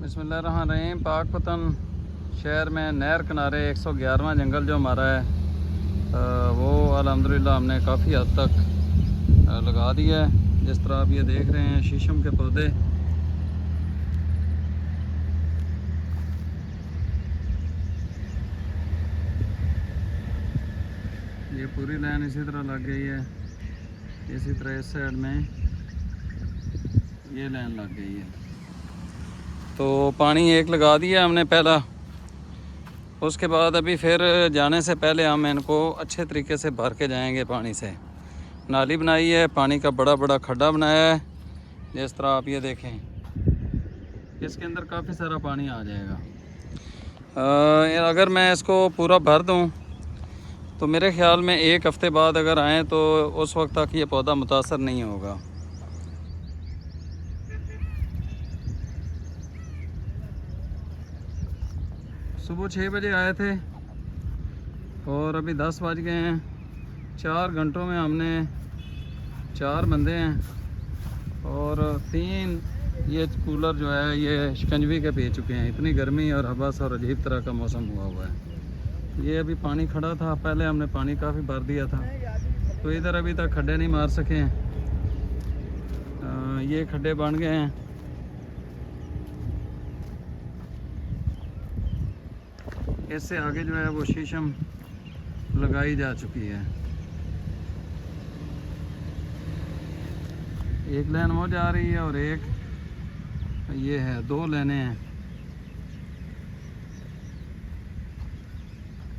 बिस्मिल्लाहिर्रहमानिर्रहीम। पाकपतन शहर में नहर किनारे 111वां जंगल जो हमारा है वो अल्हम्दुलिल्लाह हमने काफ़ी हद तक लगा दिया है। जिस तरह आप ये देख रहे हैं शीशम के पौधे, ये पूरी लाइन इसी तरह लग गई है। इसी तरह इस साइड में ये लाइन लग गई है। तो पानी एक लगा दिया हमने पहला, उसके बाद अभी फिर जाने से पहले हम इनको अच्छे तरीके से भर के जाएंगे। पानी से नाली बनाई है, पानी का बड़ा बड़ा खड्डा बनाया है। जिस तरह आप ये देखें, इसके अंदर काफ़ी सारा पानी आ जाएगा। अगर मैं इसको पूरा भर दूं तो मेरे ख्याल में 1 हफ़्ते बाद अगर आएँ तो उस वक्त तक ये पौधा मुतासर नहीं होगा। सुबह 6 बजे आए थे और अभी 10 बज गए हैं। 4 घंटों में हमने 4 बंदे हैं और 3 ये कूलर जो है ये शिकंजवी के पी चुके हैं। इतनी गर्मी और हबस और अजीब तरह का मौसम हुआ है। ये अभी पानी खड़ा था, पहले हमने पानी काफ़ी भर दिया था, तो इधर अभी तक खड्डे नहीं मार सके हैं। ये खड्डे बन गए हैं। इससे आगे जो है वो शीशम लगाई जा चुकी है। एक लाइन वो जा रही है और एक ये है, 2 लाइनें हैं।